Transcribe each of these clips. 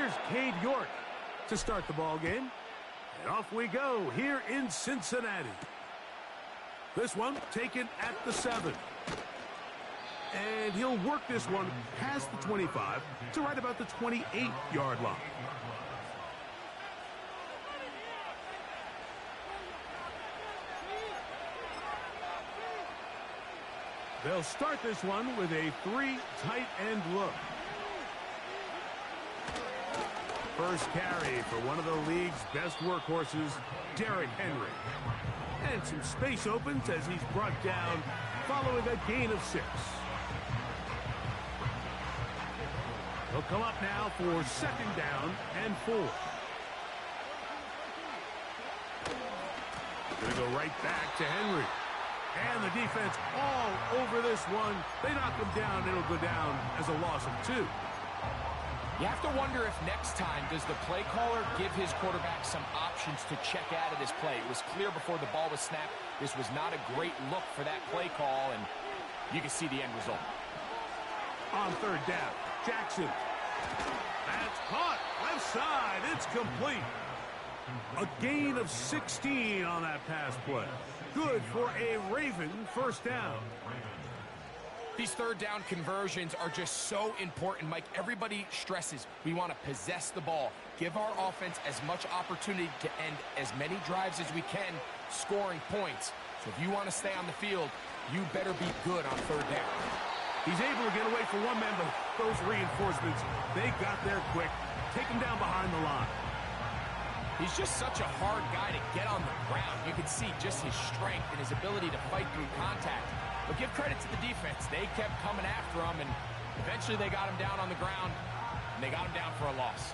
Here's Cade York to start the ball game. And off we go here in Cincinnati. This one taken at the 7. And he'll work this one past the 25 to right about the 28-yard line. They'll start this one with a 3 tight end look. First carry for one of the league's best workhorses, Derrick Henry. And some space opens as he's brought down following a gain of 6. He'll come up now for 2nd down and 4. Gonna go right back to Henry. And the defense all over this one. They knock him down. It'll go down as a loss of 2. You have to wonder if next time does the play caller give his quarterback some options to check out of this play. It was clear before the ball was snapped this was not a great look for that play call, and you can see the end result. On 3rd down, Jackson. That's caught. Left side. It's complete. A gain of 16 on that pass play. Good for a Raven 1st down. These 3rd down conversions are just so important, Mike. Everybody stresses we want to possess the ball, give our offense as much opportunity to end as many drives as we can, scoring points. So if you want to stay on the field, you better be good on 3rd down. He's able to get away from one man, but those reinforcements, they got there quick. Take him down behind the line. He's just such a hard guy to get on the ground. You can see just his strength and his ability to fight through contact. But give credit to the defense. They kept coming after him, and eventually they got him down on the ground, and they got him down for a loss.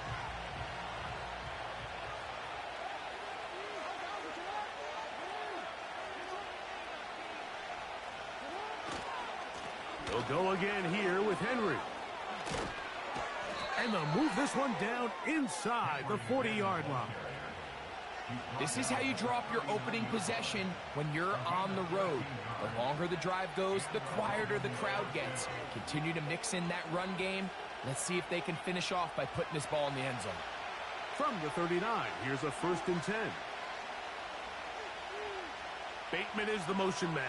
They'll go again here with Henry. And they'll move this one down inside the 40-yard line. This is how you draw up your opening possession when you're on the road. The longer the drive goes, the quieter the crowd gets. Continue to mix in that run game. Let's see if they can finish off by putting this ball in the end zone. From the 39, here's a 1st and 10. Bateman is the motion man.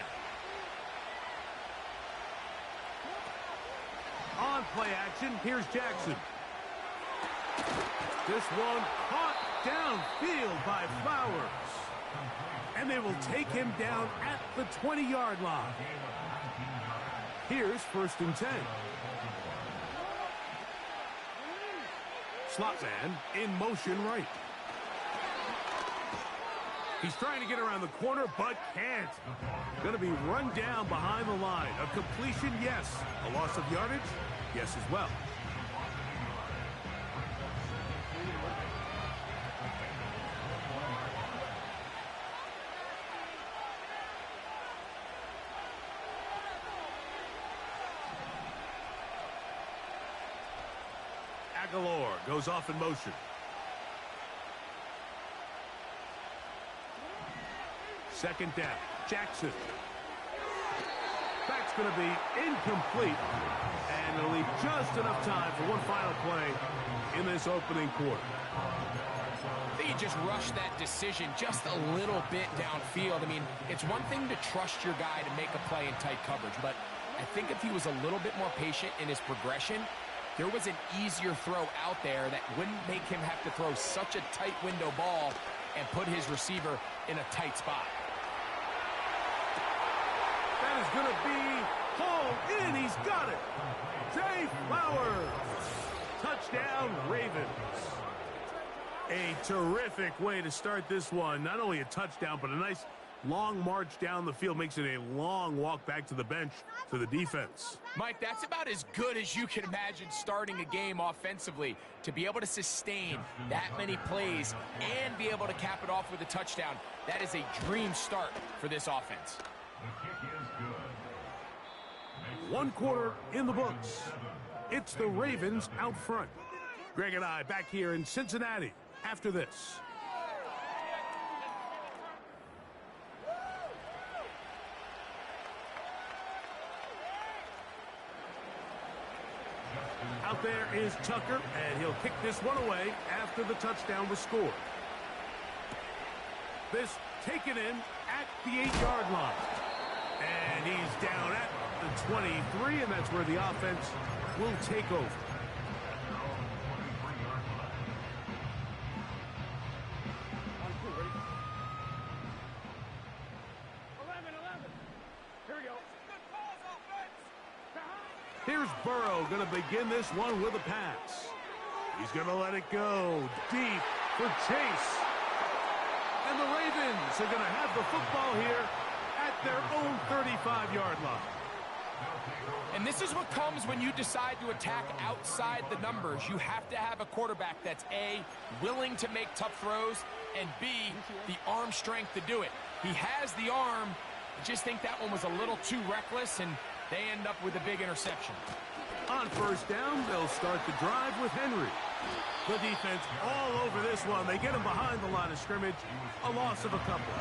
On play action, here's Jackson. This one caught downfield by Flowers. And they will take him down at the 20-yard line. Here's 1st and 10. Slot man in motion right. He's trying to get around the corner, but can't. Going to be run down behind the line. A completion, yes. A loss of yardage, yes as well. Aguilar goes off in motion. Second down, Jackson. That's going to be incomplete. And it'll leave just enough time for one final play in this opening quarter. I think you just rushed that decision just a little bit downfield. I mean, it's one thing to trust your guy to make a play in tight coverage, but I think if he was a little bit more patient in his progression, there was an easier throw out there that wouldn't make him have to throw such a tight window ball and put his receiver in a tight spot. That is going to be hauled in. He's got it. Zay Flowers. Touchdown, Ravens. A terrific way to start this one. Not only a touchdown, but a nice long march down the field. Makes it a long walk back to the bench for the defense. Mike, that's about as good as you can imagine starting a game offensively. To be able to sustain that many plays and be able to cap it off with a touchdown, that is a dream start for this offense. One quarter in the books. It's the Ravens out front. Greg and I back here in Cincinnati after this. Out there is Tucker, and he'll kick this one away after the touchdown was scored. This taken in at the 8-yard line. And he's down at the 23, and that's where the offense will take over. Here's Burrow going to begin this one with a pass. He's going to let it go deep for Chase. And the Ravens are going to have the football here at their own 35-yard line. And this is what comes when you decide to attack outside the numbers. You have to have a quarterback that's A, willing to make tough throws, and B, the arm strength to do it. He has the arm. I just think that one was a little too reckless, and they end up with a big interception. On first down, they'll start the drive with Henry. The defense all over this one. They get him behind the line of scrimmage. A loss of a couple.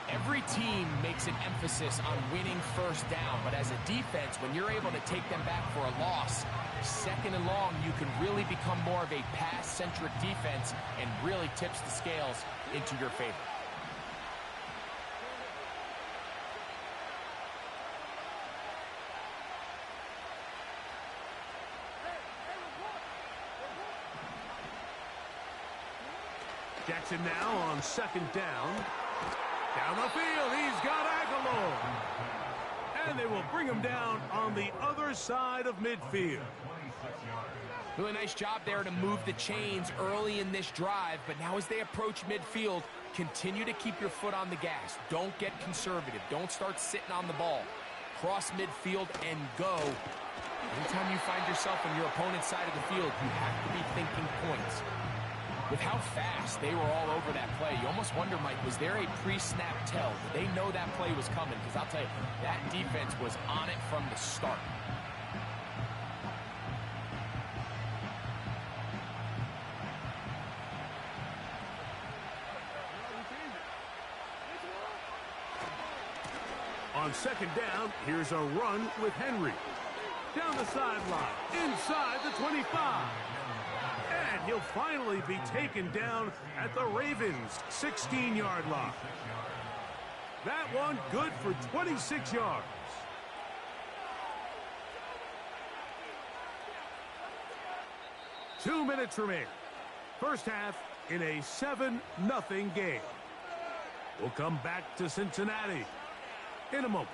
Every team makes an emphasis on winning first down, but as a defense, when you're able to take them back for a loss, second and long, you can really become more of a pass-centric defense and really tips the scales into your favor. Jackson now on second down. Down the field, he's got Aguilar. And they will bring him down on the other side of midfield. Really nice job there to move the chains early in this drive, but now as they approach midfield, continue to keep your foot on the gas. Don't get conservative. Don't start sitting on the ball. Cross midfield and go. Anytime you find yourself on your opponent's side of the field, you have to be thinking points. With how fast they were all over that play, you almost wonder, Mike, was there a pre-snap tell? Did they know that play was coming? Because I'll tell you, that defense was on it from the start. On second down, here's a run with Henry. Down the sideline, inside the 25. And he'll finally be taken down at the Ravens' 16-yard line. That one good for 26 yards. Two minutes remain. First half in a 7-0 game. We'll come back to Cincinnati in a moment.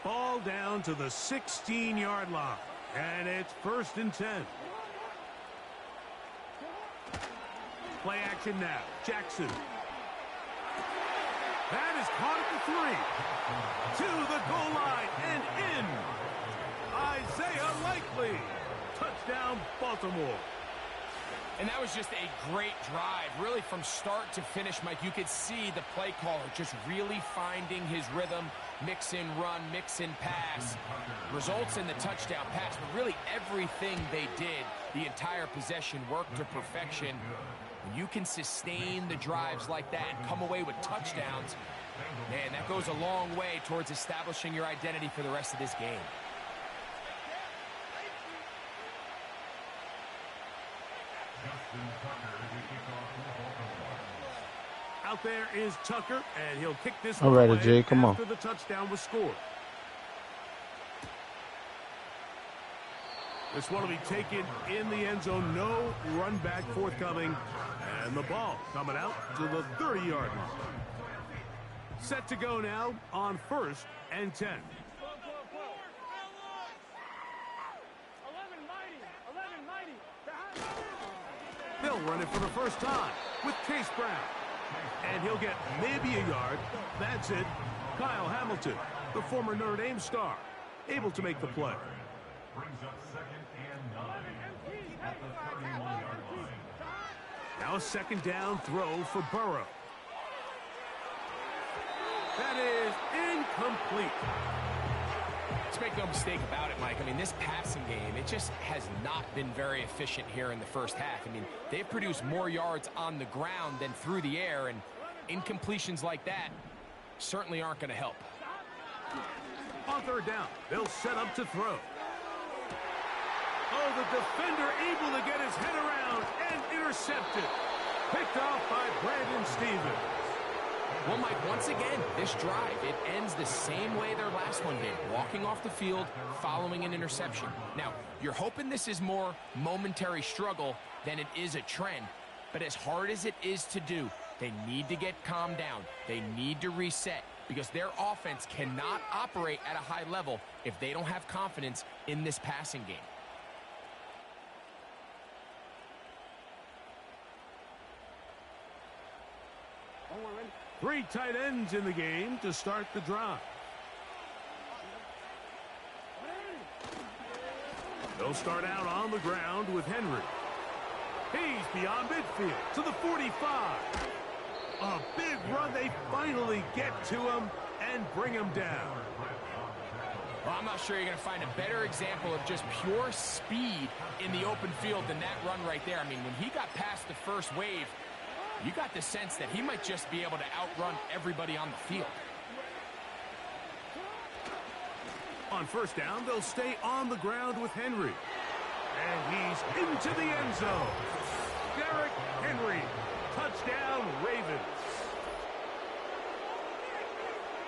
Ball down to the 16-yard line. And it's 1st and 10. Play action now. Jackson. That is caught at the 3. To the goal line and in. Isaiah Likely. Touchdown, Baltimore. And that was just a great drive. Really from start to finish, Mike, you could see the play caller just really finding his rhythm. Mix in run, mix in pass. Results in the touchdown pass. But really everything they did, the entire possession, worked to perfection. When you can sustain the drives like that and come away with touchdowns, man, that goes a long way towards establishing your identity for the rest of this game. Out there is Tucker, and he'll kick this All one right, Jay, come on. after the touchdown was scored. This one will be taken in the end zone. No run back forthcoming. And the ball coming out to the 30-yard line. Set to go now on 1st and 10. They'll run it for the first time with Case Brown. And he'll get maybe a yard. That's it. Kyle Hamilton, the former Notre Dame star, able to make the play. Now a second down throw for Burrow. That is incomplete. Let's make no mistake about it, Mike. I mean, this passing game, it just has not been very efficient here in the first half. I mean, they've produced more yards on the ground than through the air, and incompletions like that certainly aren't going to help. On third down, they'll set up to throw. Oh, the defender able to get his head around and intercepted. Picked off by Brandon Stevens. Well, Mike, once again, this drive, it ends the same way their last one did, walking off the field, following an interception. Now, you're hoping this is more momentary struggle than it is a trend, but as hard as it is to do, they need to get calmed down. They need to reset because their offense cannot operate at a high level if they don't have confidence in this passing game. Three tight ends in the game to start the drive. They'll start out on the ground with Henry. He's beyond midfield to the 45. A big run. They finally get to him and bring him down. Well, I'm not sure you're going to find a better example of just pure speed in the open field than that run right there. I mean, when he got past the first wave, you got the sense that he might just be able to outrun everybody on the field. On first down, they'll stay on the ground with Henry. And he's into the end zone. Derrick Henry. Touchdown, Ravens.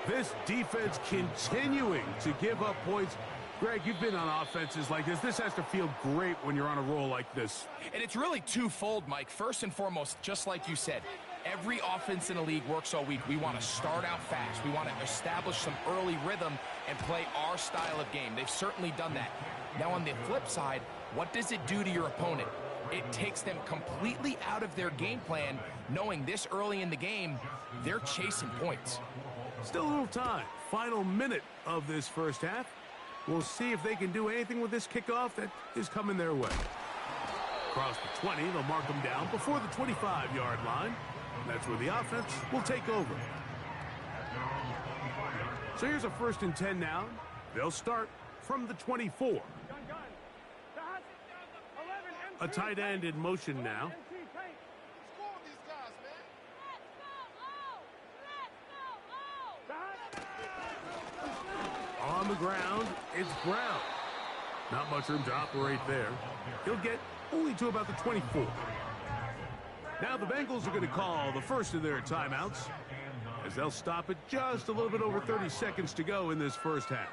This defense continuing to give up points. Greg, you've been on offenses like this. This has to feel great when you're on a roll like this. And it's really twofold, Mike. First and foremost, just like you said, every offense in the league works all week. We want to start out fast. We want to establish some early rhythm and play our style of game. They've certainly done that. Now, on the flip side, what does it do to your opponent? It takes them completely out of their game plan, knowing this early in the game, they're chasing points. Still a little time. Final minute of this first half. We'll see if they can do anything with this kickoff that is coming their way. Across the 20, they'll mark them down before the 25-yard line. That's where the offense will take over. So here's a 1st and 10 now. They'll start from the 24. A tight end in motion now. On the ground, it's Brown. Not much room to operate there. He'll get only to about the 24. Now the Bengals are going to call the first of their timeouts as they'll stop at just a little bit over 30 seconds to go in this first half.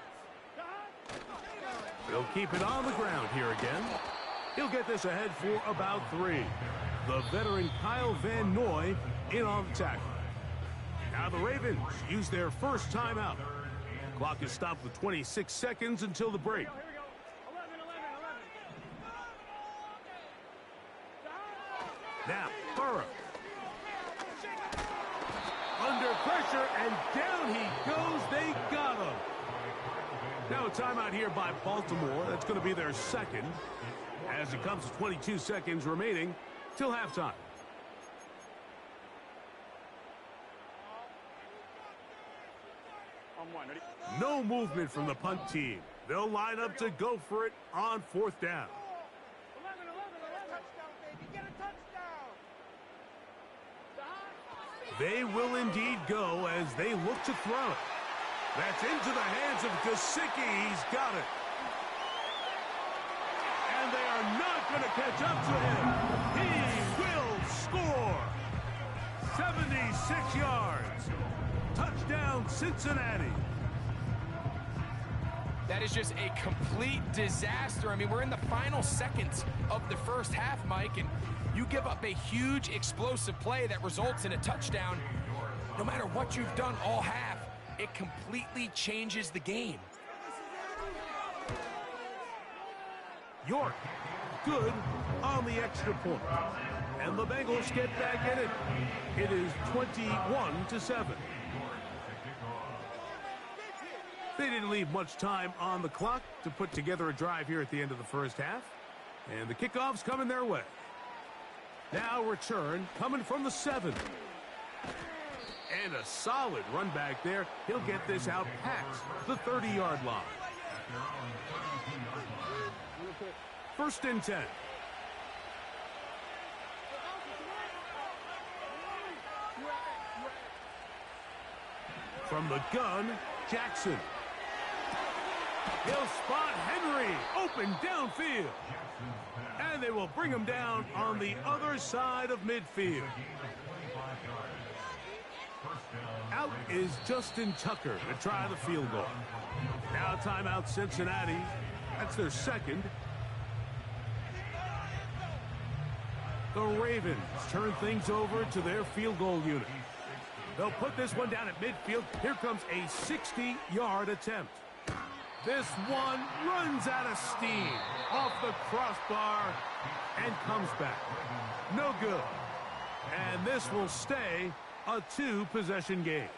They'll keep it on the ground here again. He'll get this ahead for about 3. The veteran Kyle Van Noy in on the tackle. Now the Ravens use their first timeout. Clock is stopped with 26 seconds until the break. Now, Burrow. Under pressure, and down he goes. They got him. Now a timeout here by Baltimore. That's going to be their second, as it comes to 22 seconds remaining till halftime. No movement from the punt team. They'll line up to go for it on 4th down. They will indeed go as they look to throw it. That's into the hands of Gesicki. He's got it. And they are not going to catch up to him. He will score. 76 yards. Touchdown, Cincinnati. That is just a complete disaster. I mean, we're in the final seconds of the first half, Mike, and you give up a huge explosive play that results in a touchdown. No matter what you've done all half, it completely changes the game. York, good on the extra point. And the Bengals get back in it. It is 21-7. They didn't leave much time on the clock to put together a drive here at the end of the first half. And the kickoff's coming their way. Now return coming from the 7. And a solid run back there. He'll get this out past the 30-yard line. 1st and 10. From the gun, Jackson. He'll spot Henry open downfield. And they will bring him down on the other side of midfield. Out is Justin Tucker to try the field goal. Now timeout Cincinnati. That's their second. The Ravens turn things over to their field goal unit. They'll put this one down at midfield. Here comes a 60-yard attempt. This one runs out of steam off the crossbar and comes back. No good. And this will stay a 2-possession game.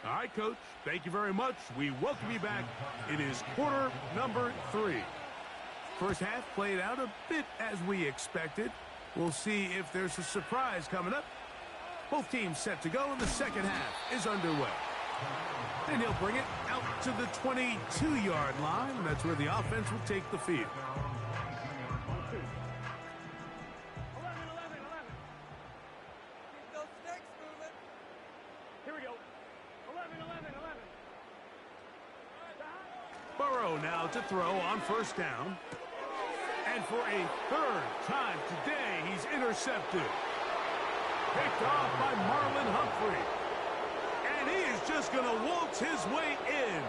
All right, Coach, thank you very much. We welcome you back. It is quarter number 3. First half played out a bit as we expected. We'll see if there's a surprise coming up. Both teams set to go, and the second half is underway. And he'll bring it out to the 22-yard line, and that's where the offense will take the field. 11. Keep those sticks moving. Here we go. 11. Burrow now to throw on first down. And for a third time today, he's intercepted. Picked off by Marlon Humphrey. And he is just going to waltz his way in.